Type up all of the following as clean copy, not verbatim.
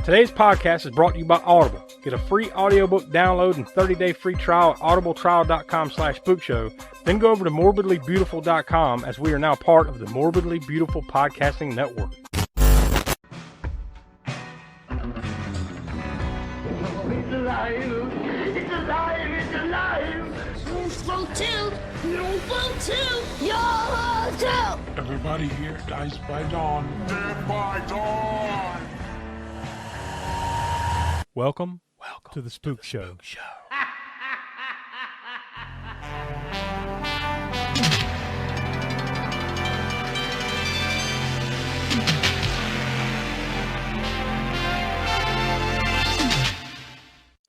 Today's podcast is brought to you by Audible. Get a free audiobook download and 30-day free trial at audibletrial.com/spookshow. Then go over to morbidlybeautiful.com as we are now part of the Morbidly Beautiful Podcasting Network. Oh, it's alive! It's alive! It's alive! Roll two! Roll two! Yo, two! Everybody here dies by dawn. Dead by dawn! Welcome to the Spook Show.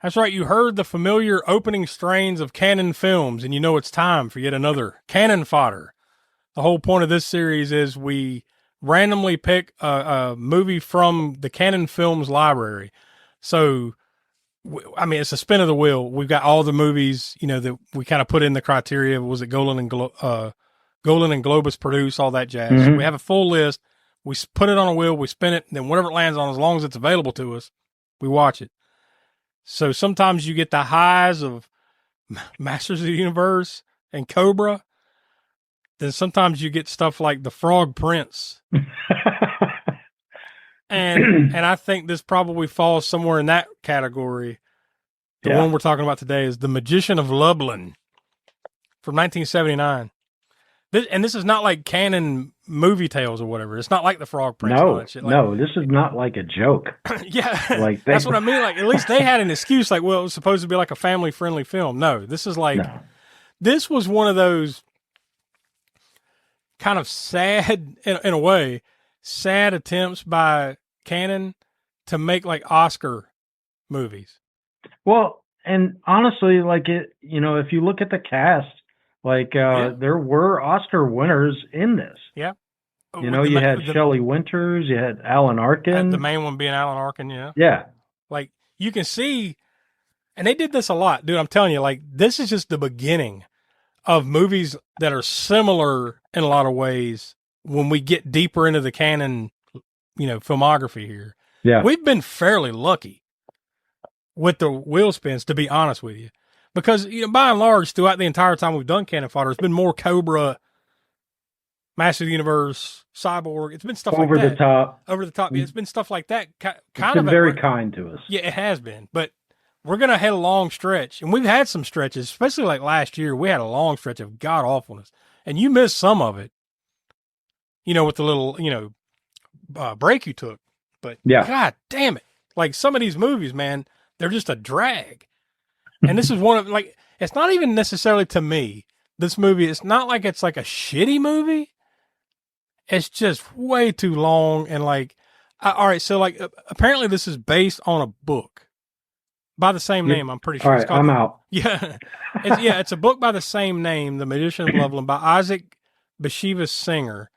That's right, you heard the familiar opening strains of Cannon Films, and you know it's time for yet another Cannon Fodder. The whole point of this series is we randomly pick a movie from the Cannon Films library. So, I mean, it's a spin of the wheel. We've got all the movies, you know, that we kind of put in the criteria. Was it Golan Globus produce, all that jazz. Mm-hmm. We have a full list. We put it on a wheel, we spin it, and then whatever it lands on, as long as it's available to us, we watch it. So sometimes you get the highs of Masters of the Universe and Cobra. Then sometimes you get stuff like The Frog Prince. And I think this probably falls somewhere in that category. The one we're talking about today is The Magician of Lublin from 1979. This is not like Cannon movie tales or whatever. It's not like The Frog Prince. No, like, no, this is not like a joke. Yeah, like that's what I mean. Like, at least they had an excuse. Like, well, it was supposed to be like a family-friendly film. No, this is like, this was one of those kind of sad, in a way, sad attempts by Cannon to make like Oscar movies. Well, and honestly, like it, you know, if you look at the cast, like there were Oscar winners in this. Yeah. You know, you had Shelley Winters, you had Alan Arkin. The main one being Alan Arkin, yeah. Yeah. Like, you can see, and they did this a lot, dude. I'm telling you, like, this is just the beginning of movies that are similar in a lot of ways when we get deeper into the Cannon, you know, filmography here. Yeah. We've been fairly lucky with the wheel spins, to be honest with you. Because, you know, by and large, throughout the entire time we've done Cannon Fodder, it's been more Cobra, Master of the Universe, Cyborg. It's been stuff like that. Over the top. Over the top. Yeah, it's been stuff like that. It's been very kind to us. Yeah, it has been. But we're going to have a long stretch. And we've had some stretches, especially like last year. We had a long stretch of god-awfulness. And you missed some of it, you know, with the little, you know, break you took. But God damn it. Like, some of these movies, man, they're just a drag. And this is one of, like, it's not even necessarily to me, this movie, it's not like it's like a shitty movie. It's just way too long. And like, all right, so like, apparently this is based on a book by the same name, I'm pretty sure. All right, I'm out. Yeah. It's a book by the same name, The Magician of Lublin, by Isaac Bashevis Singer,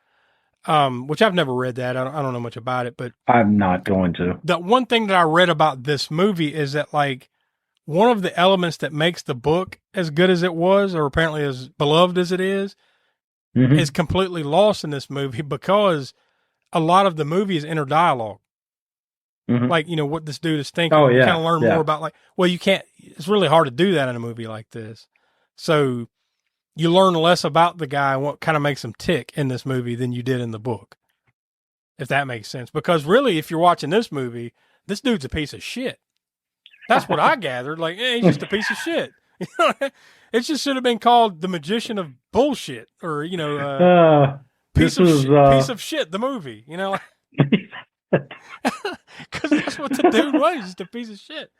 which I've never read that. I don't know much about it, but I'm not going to. The one thing that I read about this movie is that, like, one of the elements that makes the book as good as it was, or apparently as beloved as it is completely lost in this movie because a lot of the movie is inner dialogue. Like, you know, what this dude is thinking. Oh, yeah. You kind of learn more about, like, well, you can't, it's really hard to do that in a movie like this. So you learn less about the guy and what kind of makes him tick in this movie than you did in the book. If that makes sense. Because really, if you're watching this movie, this dude's a piece of shit. That's what I gathered. Like, he's just a piece of shit. It just should have been called The Magician of Bullshit, or, you know, piece of shit, the movie, you know, because that's what the dude was, just a piece of shit.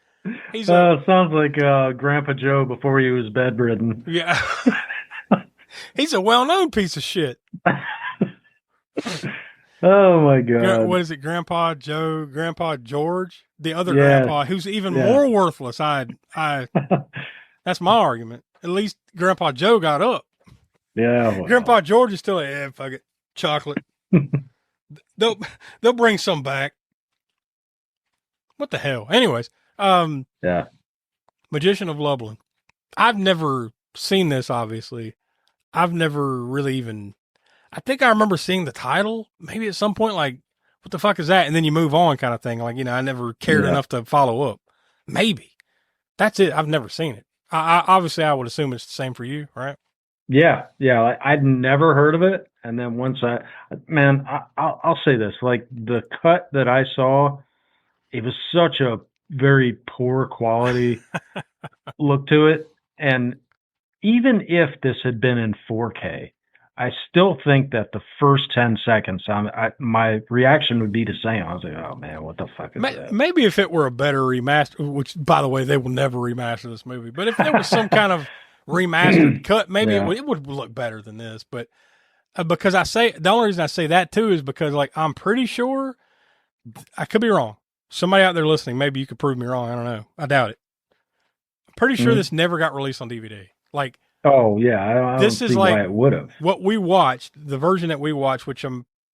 He's sounds like Grandpa Joe before he was bedridden. Yeah. He's a well-known piece of shit. Oh my God. What is it? Grandpa Joe, Grandpa George, the other grandpa who's even more worthless. That's my argument. At least Grandpa Joe got up. Yeah. Well. Grandpa George is still like, fuck it. Chocolate. They'll bring some back. What the hell? Anyways, Magician of Lublin. I've never seen this, obviously. I've never really even, I think I remember seeing the title maybe at some point, like what the fuck is that? And then you move on kind of thing. Like, I never cared enough to follow up. Maybe. That's it. I've never seen it. I obviously, I would assume it's the same for you, right? Yeah. I'd never heard of it. And then once I'll say this, like the cut that I saw, it was such a very poor quality look to it. And even if this had been in 4K, I still think that the first 10 seconds, my reaction would be the same. I was like, oh man, what the fuck is that? Maybe if it were a better remaster, which by the way, they will never remaster this movie, but if there was some kind of remastered cut, maybe it would look better than this. But because the only reason I say that too is because like, I'm pretty sure, I could be wrong. Somebody out there listening, maybe you could prove me wrong. I don't know. I doubt it. I'm pretty sure this never got released on DVD. Like, oh yeah, I this don't is see like why it would have. What we watched, the version that we watched, which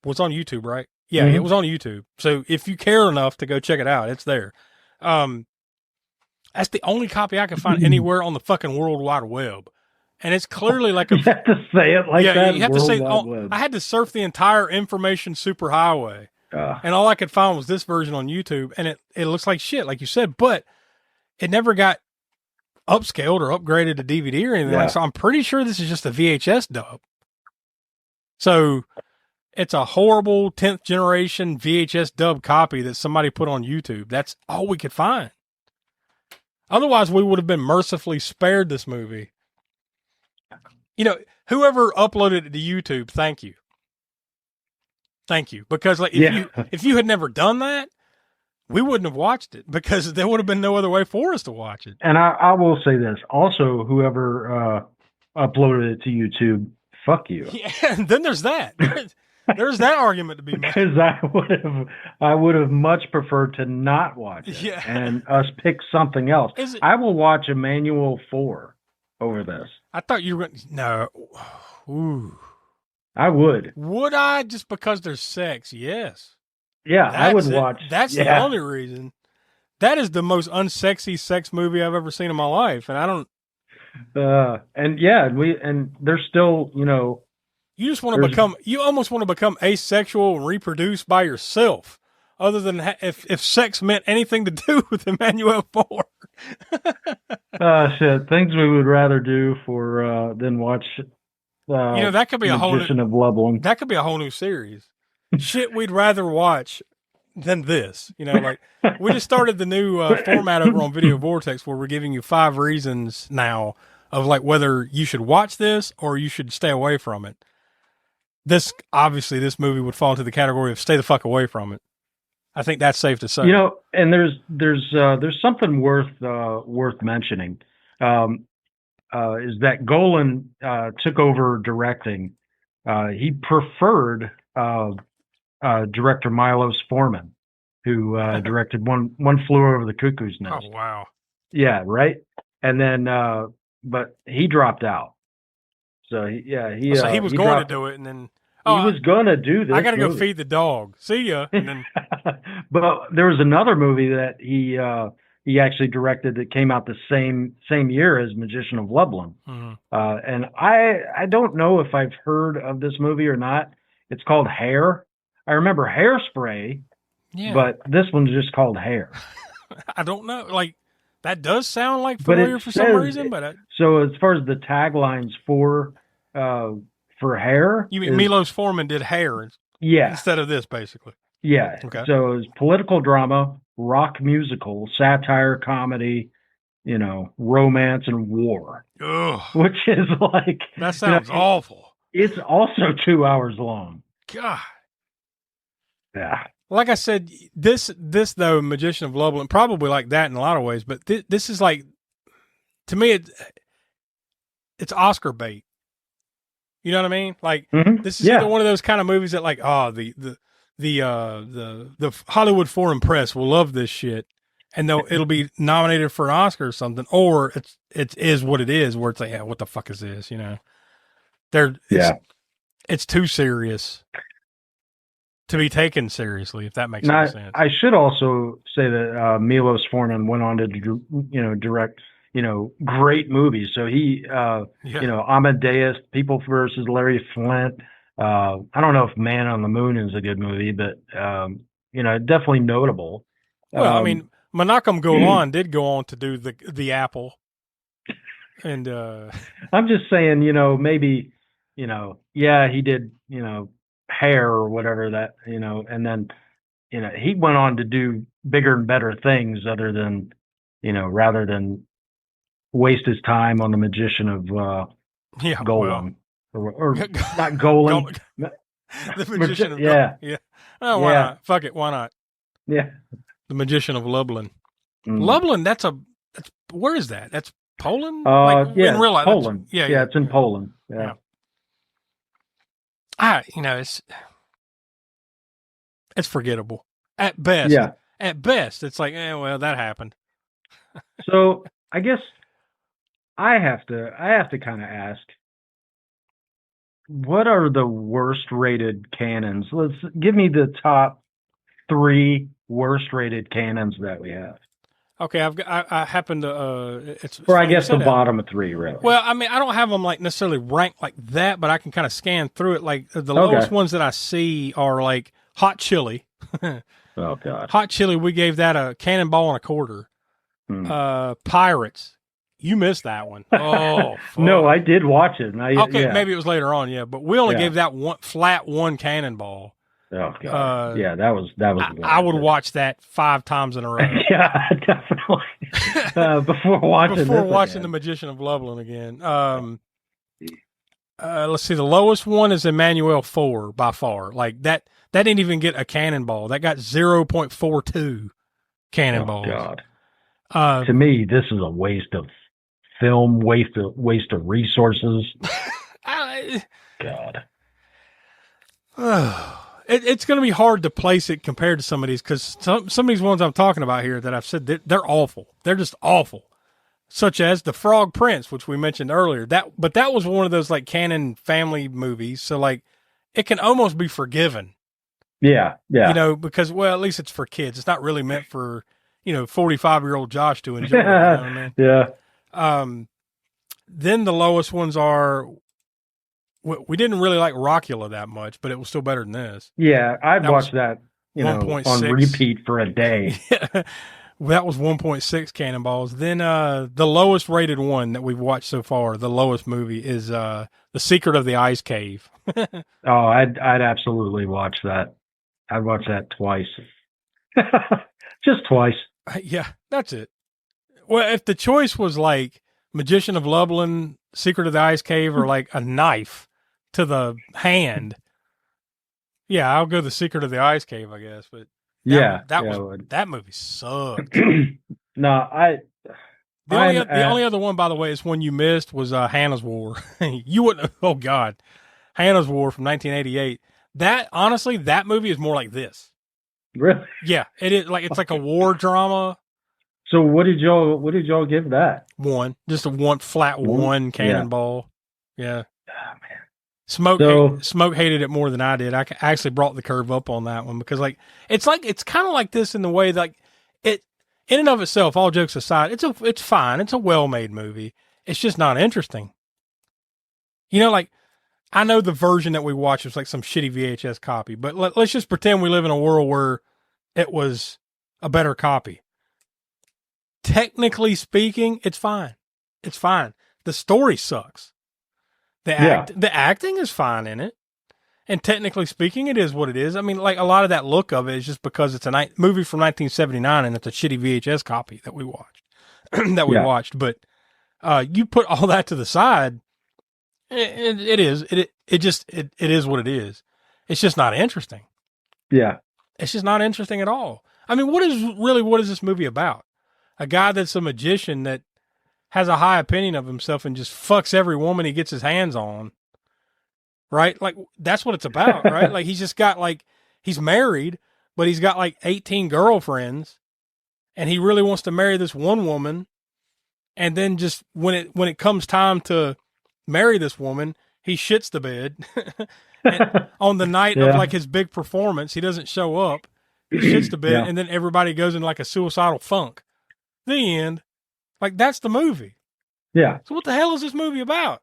was on YouTube, right? Yeah, it was on YouTube. So if you care enough to go check it out, it's there. That's the only copy I can find anywhere on the fucking World Wide Web. And it's clearly like you have to say it like that. You have to say, I had to surf the entire information superhighway. And all I could find was this version on YouTube. And it looks like shit, like you said, but it never got upscaled or upgraded to DVD or anything like that. So I'm pretty sure this is just a VHS dub. So it's a horrible 10th generation VHS dub copy that somebody put on YouTube. That's all we could find. Otherwise, we would have been mercifully spared this movie. Whoever uploaded it to YouTube, thank you. Thank you. Because like if you had never done that, we wouldn't have watched it because there would have been no other way for us to watch it. And I will say this. Also, whoever uploaded it to YouTube, fuck you. Yeah, and then there's that. There's that argument to be made. Because I would have much preferred to not watch it and us pick something else. I will watch Emmanuel 4 over this. I thought you were going to... No. Ooh. I would. Would I? Just because there's sex? Yes. Yeah, I would watch. That's the only reason. That is the most unsexy sex movie I've ever seen in my life, and I don't. And there's still, You just want to become. You almost want to become asexual and reproduce by yourself. Other than if sex meant anything to do with Emmanuel 4. Shit, things we would rather do than watch. That could be a whole Magician of Lublin. That could be a whole new series. Shit we'd rather watch than this. Like we just started the new format over on Video Vortex where we're giving you 5 reasons now of like whether you should watch this or you should stay away from it. This movie would fall into the category of stay the fuck away from it. I think that's safe to say. And there's something worth mentioning. Is that Golan took over directing. He preferred director Milos Forman, who directed One Flew Over the Cuckoo's Nest. Oh wow! Yeah, right. And then, but he dropped out. So he was going to do it, and then he was going to do this. I got to go feed the dog. See ya. And then, but there was another movie that he actually directed that came out the same year as Magician of Lublin. Mm-hmm. And I don't know if I've heard of this movie or not. It's called Hair. I remember Hairspray, but this one's just called Hair. I don't know. Like, that does sound like familiar for some reason. So as far as the taglines for Hair. You mean Milos Forman did Hair instead of this, basically? Yeah. Okay. So it was political drama, rock musical, satire, comedy, romance, and war. Ugh. Which is like... That sounds awful. It's also 2 hours long. God. Yeah. Like I said, this though, Magician of Lublin, probably like that in a lot of ways, but this is like, to me, it's Oscar bait. You know what I mean? Like, this is either one of those kind of movies that like, the Hollywood Foreign Press will love this shit, and it'll be nominated for an Oscar or something, or it is what it is, where it's like, what the fuck is this? It's too serious to be taken seriously, if that makes any sense. I should also say that Milos Forman went on to direct great movies. So he Amadeus, People versus Larry Flint, I don't know if Man on the Moon is a good movie, but definitely notable. Well, I Um, mean, Menachem Golan did go on to do the Apple, and I'm just saying, maybe, yeah, he did, Hair or whatever that, and then, he went on to do bigger and better things other than, rather than waste his time on the Magician of yeah, well, Golan or not Golan. the Magician of Yeah, yeah. Oh, why yeah, not? Fuck it, why not? yeah. The Magician of Lublin. Mm. Lublin, that's where is that? That's Poland? Yeah, in real life, Poland. Yeah, It's in Poland. Yeah. It's forgettable at best. Yeah. At best, it's like, well, that happened. So I guess I have to kind of ask, what are the worst rated cannons? Let's give me the top 3 worst rated cannons that we have. Okay, I happen to it's Or I funny you guess said the that. bottom of 3, really. Well, I mean, I don't have them like necessarily ranked like that, but I can kind of scan through it. Like the lowest ones that I see are like hot chili. Oh God. Hot chili, we gave that a cannonball and a quarter. Pirates, you missed that one. Oh, fuck. No, I did watch it. Okay, maybe it was later on, yeah, but we only Yeah. gave that one cannonball. Oh God. Yeah, that was. I would watch that 5 times in a row. Yeah, definitely. Before watching The Magician of Lublin again. Let's see. The lowest one is Emmanuel 4 by far. Like that didn't even get a cannonball. That got 0.42 cannonballs. Oh God. To me, this is a waste of film, waste of resources. God. It's going to be hard to place it compared to some of these, because some of these ones I'm talking about here that I've said, they're awful. They're just awful. Such as The Frog Prince, which we mentioned earlier. But that was one of those like Cannon family movies, so like it can almost be forgiven. Yeah. Because at least it's for kids. It's not really meant for 45-year-old Josh to enjoy. You know what I mean? Yeah. Then the lowest ones are. We didn't really like Rockula that much, but it was still better than this. Yeah, I'd watch that, 1.6 on repeat for a day. Yeah. That was 1.6 cannonballs. Then the lowest rated one that we've watched so far, the lowest movie, is The Secret of the Ice Cave. Oh, I'd absolutely watch that. I'd watch that twice. Just twice. Yeah, that's it. Well, if the choice was like Magician of Lublin, Secret of the Ice Cave, or like a knife to the hand, yeah, I'll go The Secret of the Ice Cave, I guess. But that movie sucked. No, the only other one, by the way, is one you missed was Hannah's War. You wouldn't. Oh God, Hannah's War from 1988. That movie is more like this. Really? Yeah, it is it's like a war drama. So what did y'all give that? Just a flat one cannonball. Yeah. Oh, man. Smoke hated it more than I did. I actually brought the curve up on that one because it's kind of like this in the way that it, in and of itself, all jokes aside, it's fine. It's a well-made movie. It's just not interesting. I know the version that we watched was like some shitty VHS copy, but let's just pretend we live in a world where it was a better copy. Technically speaking, it's fine. It's fine. The story sucks. The acting is fine in it. And technically speaking, it is what it is. I mean, like a lot of that look of it is just because it's a movie from 1979 and it's a shitty VHS copy that we watched. But you put all that to the side, it is what it is. It's just not interesting. Yeah. It's just not interesting at all. I mean, what is this movie about? A guy that's a magician that has a high opinion of himself and just fucks every woman he gets his hands on. Right? Like, that's what it's about, right? Like, he's just got, he's married, but he's got, 18 girlfriends, and he really wants to marry this one woman, and then just, when it comes time to marry this woman, he shits the bed. And on the night of, his big performance, he doesn't show up. He shits the bed, and then everybody goes in, a suicidal funk. The end. That's the movie. Yeah. So what the hell is this movie about?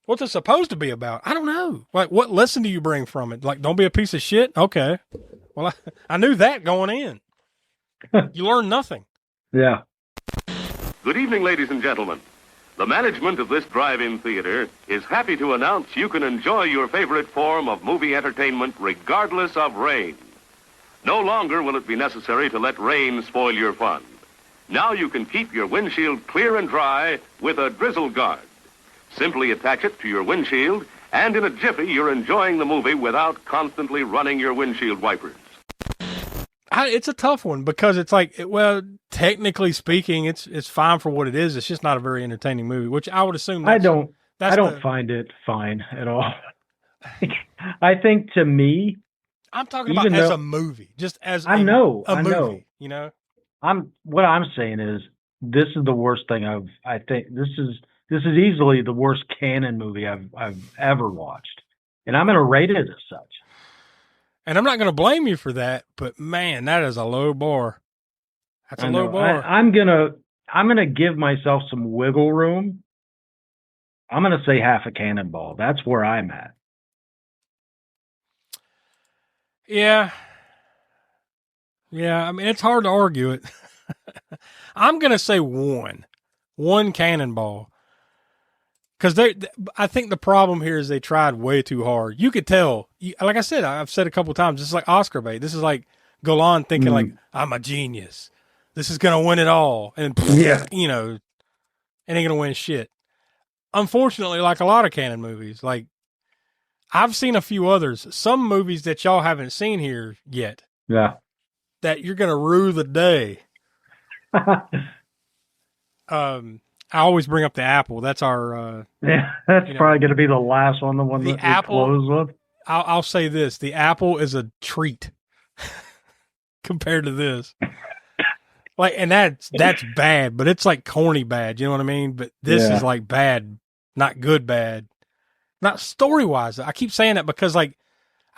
What's it supposed to be about? I don't know. Like, what lesson do you bring from it? Like, don't be a piece of shit? Okay. Well, I knew that going in. You learn nothing. Yeah. Good evening, ladies and gentlemen. The management of this drive-in theater is happy to announce you can enjoy your favorite form of movie entertainment regardless of rain. No longer will it be necessary to let rain spoil your fun. Now you can keep your windshield clear and dry with a drizzle guard. Simply attach it to your windshield, and in a jiffy, you're enjoying the movie without constantly running your windshield wipers. It's a tough one because it's like, well, technically speaking, it's fine for what it is. It's just not a very entertaining movie, which I would assume. I don't find it fine at all. I think to me, I'm talking about as a movie, just as a movie. You know, what I'm saying is this is the worst thing I think this is easily the worst Cannon movie I've ever watched, and I'm going to rate it as such. And I'm not going to blame you for that, but man, that is a low bar. That's a low bar. I'm gonna give myself some wiggle room. I'm gonna say half a cannonball. That's where I'm at. Yeah. I mean, it's hard to argue it. I'm gonna say one cannonball. Because I think the problem here is they tried way too hard. You could tell. Like I said, I've said a couple of times, this is like Oscar bait. This is like Golan thinking like, I'm a genius. This is going to win it all. And, you know, and ain't going to win shit. Unfortunately, like a lot of Cannon movies, like I've seen a few others, some movies that y'all haven't seen here yet. Yeah. That you're going to rue the day. I always bring up the apple. That's our. That's probably going to be the last one. The one that apple, we close with. I'll say this: the apple is a treat compared to this. Like, and that's bad, but it's like corny bad. You know what I mean? But this is like bad, not good bad, not story wise. I keep saying that because, like,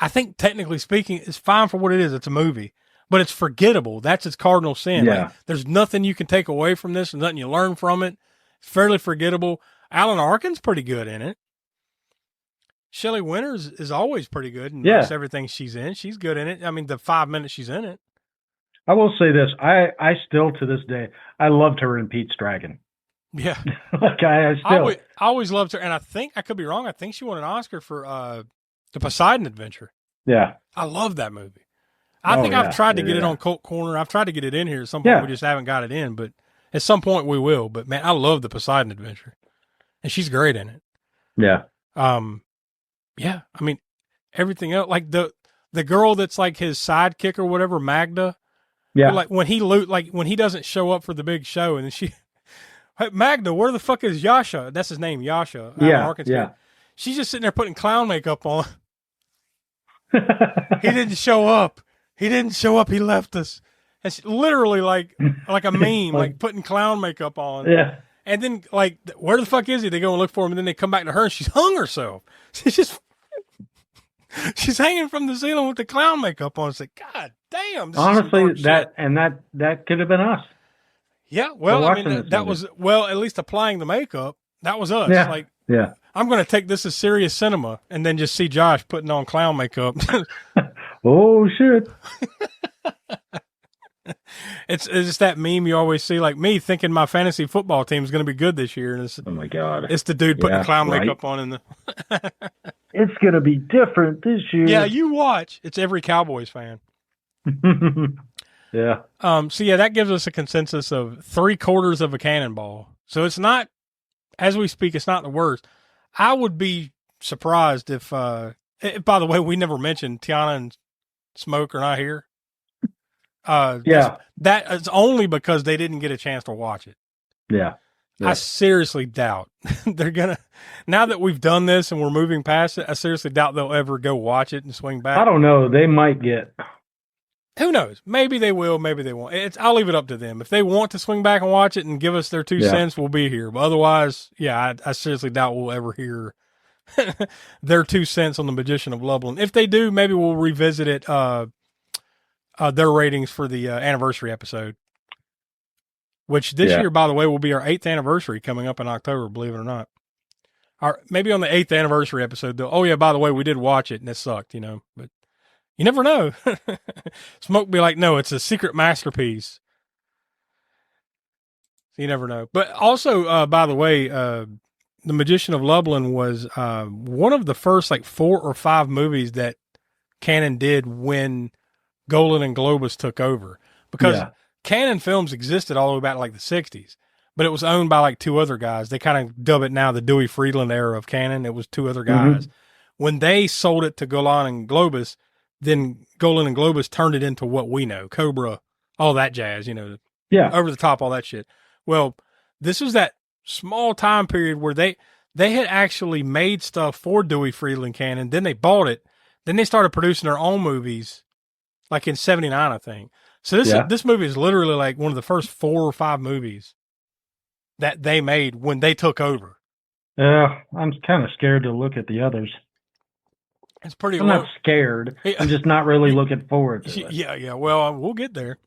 I think technically speaking, it's fine for what it is. It's a movie, but it's forgettable. That's its cardinal sin. Yeah. Like, there's nothing you can take away from this, and nothing you learn from it. Fairly forgettable. Alan Arkin's pretty good in it. Shelley Winters is always pretty good in most everything she's in. She's good in it. I mean, the 5 minutes she's in it. I will say this. I still, to this day, I loved her in Pete's Dragon. Yeah. Like, I always loved her. And I think, I could be wrong, I think she won an Oscar for the Poseidon Adventure. Yeah. I love that movie. I think I've tried to get it on Cult Corner. I've tried to get it in here at some point. We just haven't got it in, but at some point we will. But man, I love the Poseidon Adventure, and she's great in it. Yeah. Yeah. I mean, everything else, like the girl that's like his sidekick or whatever, Magda. Yeah. Like when he doesn't show up for the big show, and then hey, Magda, where the fuck is Yasha? That's his name, Yasha. Yeah. She's just sitting there putting clown makeup on. He didn't show up. He left us. And she, literally like a meme, like putting clown makeup on. Yeah. And then like, where the fuck is he? They go and look for him, and then they come back to her, and she's hung herself. She's hanging from the ceiling with the clown makeup on. It's like, God damn. Honestly, that could have been us. Yeah. Well, I mean, that was, at least applying the makeup. That was us. Yeah. Like, yeah. I'm going to take this as serious cinema, and then just see Josh putting on clown makeup. Oh shit. It's just that meme you always see, like me thinking my fantasy football team is going to be good this year, and it's, oh my God, it's the dude putting clown makeup on in the. It's going to be different this year. Yeah, you watch. It's every Cowboys fan. Yeah. So yeah, that gives us a consensus of 3/4 of a cannonball. So it's not, as we speak, it's not the worst. I would be surprised if by the way, we never mentioned Tiana and Smoke are not here. That is only because they didn't get a chance to watch it. Yeah. I seriously doubt they're gonna, now that we've done this and we're moving past it, I seriously doubt they'll ever go watch it and swing back. I don't know. They might get. Who knows? Maybe they will, maybe they won't. I'll leave it up to them. If they want to swing back and watch it and give us their 2 cents, we'll be here. But otherwise, I seriously doubt we'll ever hear their 2 cents on the Magician of Lublin. If they do, maybe we'll revisit it, their ratings for the anniversary episode, which this year, by the way, will be our 8th anniversary coming up in October, believe it or not. Or maybe on the 8th anniversary episode, they'll, oh yeah, by the way, we did watch it and it sucked, you know, but you never know. Smoke be like, no, it's a secret masterpiece. You never know. But also, by the way, The Magician of Lublin was one of the first like 4 or 5 movies that Cannon did when Golan and Globus took over. Because Cannon Films existed all the way back to like the 60s, but it was owned by like 2 other guys. They kind of dub it now the Dewey Friedland era of Cannon. It was 2 other guys. When they sold it to Golan and Globus, then Golan and Globus turned it into what we know, Cobra, all that jazz, you know, over the top, all that shit. Well, this was that small time period where they had actually made stuff for Dewey Friedland Cannon. Then they bought it. Then they started producing their own movies, like in '79, I think. So this movie is literally like one of the first 4 or 5 movies that they made when they took over. I'm kind of scared to look at the others. It's pretty. I'm not scared. I'm just not really looking forward to it. Yeah. Well, we'll get there.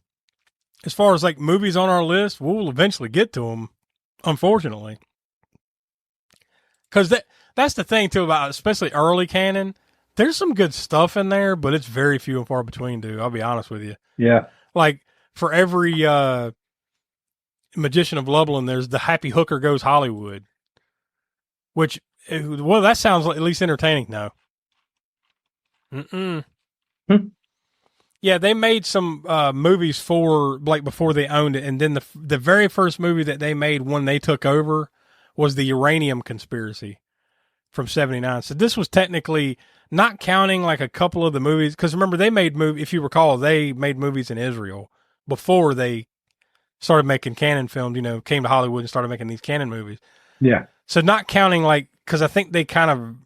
As far as like movies on our list, we'll eventually get to them, unfortunately. Because that's the thing, too, about especially early Cannon. There's some good stuff in there, but it's very few and far between, dude. I'll be honest with you. Yeah. Like, for every Magician of Lublin, there's The Happy Hooker Goes Hollywood. Which, well, that sounds at least entertaining, no. Yeah, they made some movies for, like, before they owned it, and then the very first movie that they made when they took over was the Uranium Conspiracy from '79. So this was technically not counting, like, a couple of the movies, because remember, they made if you recall, they made movies in Israel before they started making Cannon films, you know, came to Hollywood and started making these Cannon movies. Yeah. So not counting, like, because I think they kind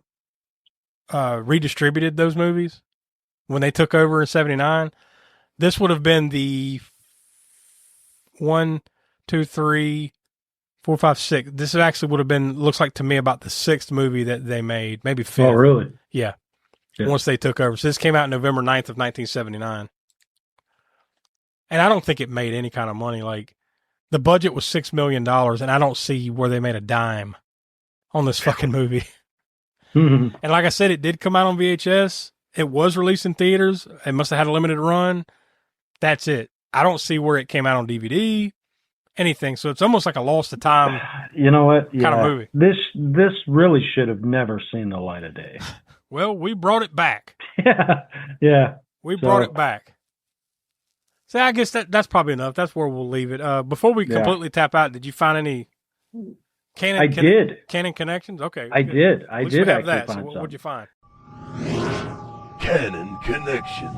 of redistributed those movies when they took over in '79. This would have been the 1, 2, 3, 4, 5, 6. This actually would have been, looks like to me, about the 6th movie that they made, maybe 5th. Oh, really? Yeah. Once they took over. So this came out November 9th of 1979. And I don't think it made any kind of money. Like, the budget was $6 million, and I don't see where they made a dime on this fucking movie. And like I said, it did come out on VHS. It was released in theaters. It must have had a limited run. That's it. I don't see where it came out on DVD, anything. So it's almost like a lost to time. You know what? Kind of movie. This really should have never seen the light of day. Well, we brought it back. Yeah. We brought it back. So I guess that's probably enough. That's where we'll leave it. Before we completely tap out, did you find any Cannon connections? Okay. I did. I did actually that. find so some. What'd you find? Cannon Connections.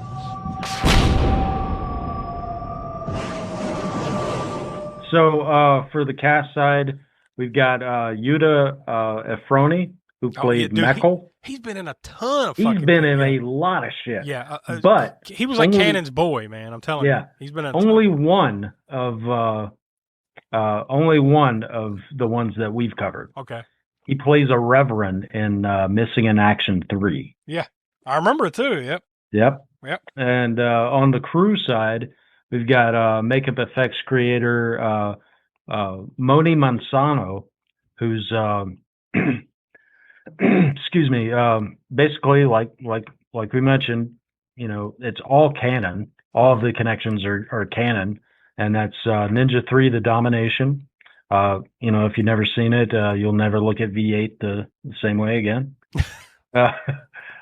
So for the cast side, we've got Yuta Efroni, who played Meckel. He's been in a ton of He's been in a lot of shit. Yeah. But he was like Cannon's boy, man. I'm telling you. He's been in only one of the ones that we've covered. Okay. He plays a reverend in Missing in Action 3. Yeah. I remember it too. Yep. Yep. And on the crew side, we've got makeup effects creator Moni Manzano, who's excuse me, basically like we mentioned, you know, it's all Cannon. All of the connections are Cannon, and that's Ninja 3: The Domination. You know, if you've never seen it, you'll never look at V8 the same way again.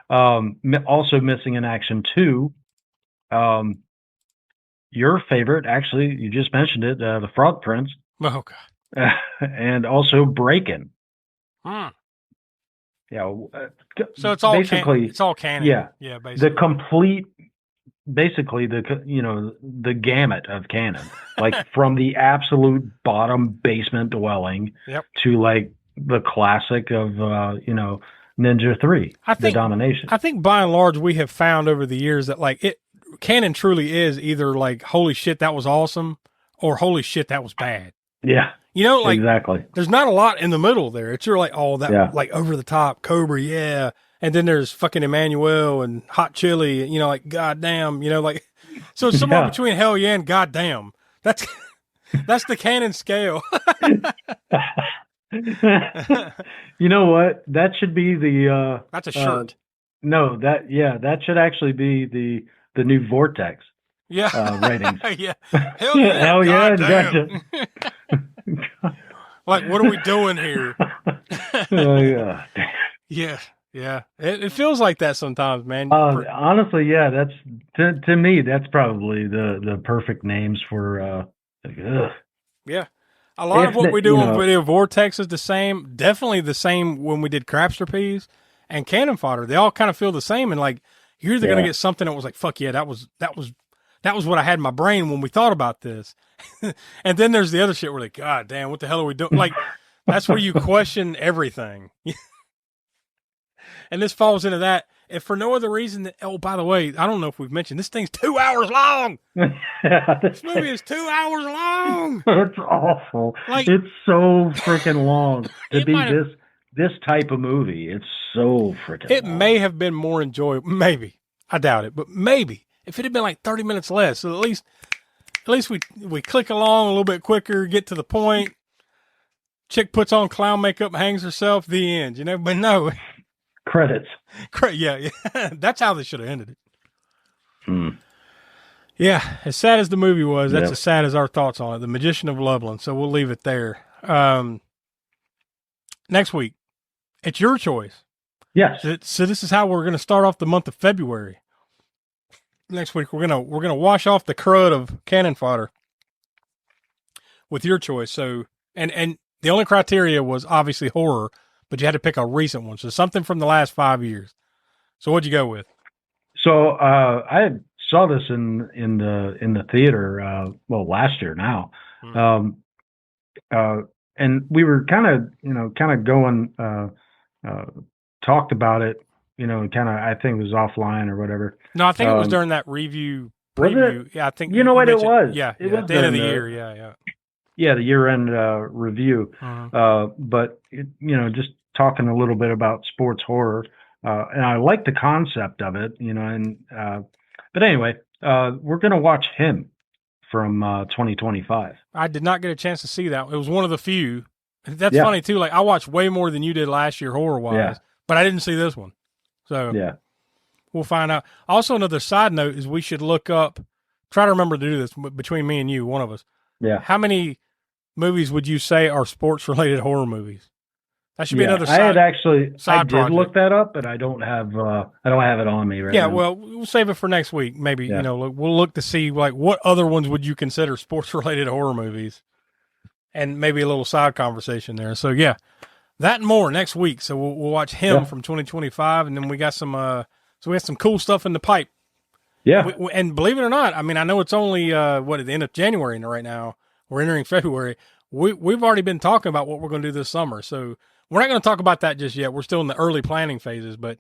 Also Missing in Action 2. Your favorite, actually, you just mentioned it, The Frog Prince. Oh, God. And also Breakin'. Yeah. So it's all basically it's all Cannon. Yeah. Yeah. Basically, the complete, basically the gamut of Cannon, like from the absolute bottom basement dwelling to like the classic of Ninja 3, The Domination. I think by and large we have found over the years that like Cannon truly is either like holy shit that was awesome or holy shit that was bad. Yeah. You know, like exactly. There's not a lot in the middle there. It's like like over the top Cobra, yeah. And then there's fucking Emmanuel and Hot Chili, you know, like goddamn, you know, like so it's somewhere between hell yeah and goddamn. That's the Cannon scale. You know what? That should be the That's a shirt. no, that should actually be the new Vortex Yeah. ratings. Yeah. Hell yeah. Hell yeah, Goddamn. gotcha. Like, what are we doing here? Oh, yeah. Yeah. Yeah. It feels like that sometimes, man. Honestly, yeah, that's to me that's probably the perfect names for Yeah. A lot If of what the- we do you on know- Video Vortex is the same. Definitely the same when we did Crapster Peas and Cannon Fodder. They all kind of feel the same. And like, you're either going to Yeah. get something that was like, fuck yeah, that was what I had in my brain when we thought about this. And then there's the other shit where like, God damn, what the hell are we doing? Like, that's where you question everything. And this falls into that. If for no other reason that, oh, by the way, I don't know if we've mentioned this thing's 2 hours long. This movie is 2 hours long. It's awful. Like- It's so freaking long to It be might have- this type of movie. It's so freaking It long. may have been more enjoyable. Maybe. I doubt it, but maybe. If it had been like 30 minutes less, so at least we click along a little bit quicker, get to the point. Chick puts on clown makeup, hangs herself, the end, you know? But no. Credits. Yeah. That's how they should have ended it. Hmm. Yeah, as sad as the movie was, that's Yep. as sad as our thoughts on it. The Magician of Lublin. So we'll leave it there. Next week, it's your choice. Yes. So this is how we're going to start off the month of February. Next week, we're gonna wash off the crud of Cannon Fodder with your choice. So and the only criteria was obviously horror, but you had to pick a recent one. So something from the last 5 years. So what'd you go with? So I saw this in the theater last year now. And we were kind of going talked about it, I think it was offline or whatever. No, I think it was during that review Was it? preview. Yeah, I think You know what it mentioned- was. Yeah, It yeah, was at the end of the during year. Yeah. Yeah, the year-end review. Uh-huh. But just talking a little bit about sports horror, and I like the concept of it, but anyway, we're gonna watch Him from 2025. I did not get a chance to see that. It was one of the few. That's Yeah. funny too. Like I watched way more than you did last year horror wise, Yeah. but I didn't see this one. So Yeah. we'll find out. Also, another side note is we should look up. Try to remember to do this between me and you, one of us. Yeah. How many movies would you say are sports related horror movies? That should be Yeah, another I had side. actually, I side did project. look that up, but I don't have it on me right Yeah, now. well, we'll save it for next week. Maybe Yeah. we'll look to see like what other ones would you consider sports related horror movies, and maybe a little side conversation there. So yeah, that and more next week. So we'll watch Him Yeah. from 2025, and then we got some we have some cool stuff in the pipe. Yeah. And believe it or not, I mean, I know it's only at the end of January right now. We're entering February. We've already been talking about what we're going to do this summer. So we're not going to talk about that just yet. We're still in the early planning phases, but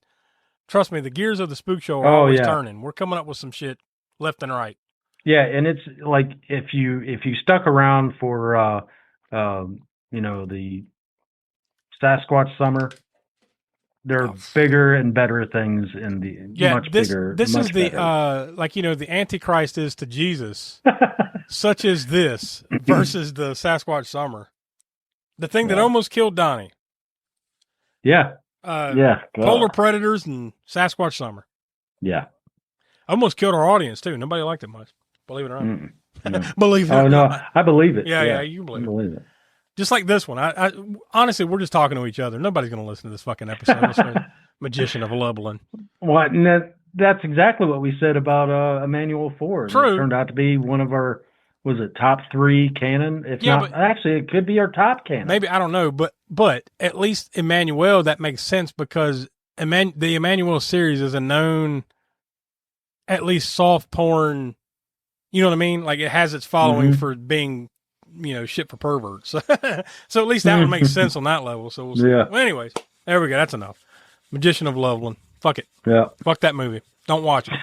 trust me, the gears of the Spook Show are always turning. We're coming up with some shit left and right. Yeah, and it's like if you stuck around for the Sasquatch summer, there are bigger and better things in the much bigger. This much is the better. the Antichrist is to Jesus, such as this versus the Sasquatch summer, the thing that Yeah. almost killed Donnie. Yeah. Yeah. Polar predators and Sasquatch summer Yeah. almost killed our audience too. Nobody liked it much. Believe it or not. Mm. No. Believe it. Oh or no, not. I believe it. Yeah, you can I believe it. believe it. Just like this one. I honestly, we're just talking to each other. Nobody's going to listen to this fucking episode. It's like Magician of Lublin. What? And that's exactly what we said about Emmanuel Ford. True. It turned out to be one of our, was it top 3 canon? If Yeah, not, but- actually, it could be our top canon. Maybe, I don't know, but at least Emmanuel, that makes sense because the Emmanuel series is a known, at least soft porn. You know what I mean? Like it has its following Mhm. for being, shit for perverts. So at least that would make sense on that level. So we'll see. Yeah. Well, anyways, there we go. That's enough. Magician of Lublin. Fuck it. Yeah. Fuck that movie. Don't watch it.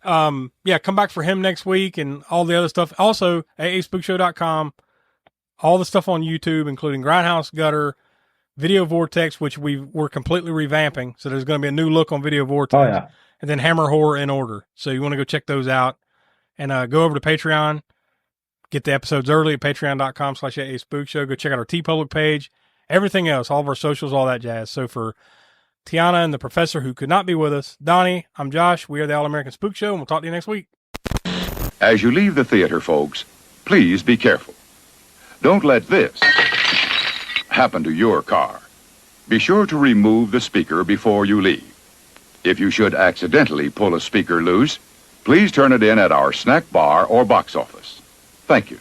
Yeah, come back for Him next week and all the other stuff. Also, aaspookshow.com, all the stuff on YouTube, including Grindhouse Gutter, Video Vortex, which we're completely revamping. So there's going to be a new look on Video Vortex. Oh, yeah. And then Hammer Horror in Order. So you want to go check those out and go over to Patreon. Get the episodes early at patreon.com/AASpookshow. Go check out our TeePublic page. Everything else, all of our socials, all that jazz. So for Tiana and the professor who could not be with us, Donnie, I'm Josh. We are the All-American Spook Show, and we'll talk to you next week. As you leave the theater, folks, please be careful. Don't let this happen to your car. Be sure to remove the speaker before you leave. If you should accidentally pull a speaker loose, please turn it in at our snack bar or box office. Thank you.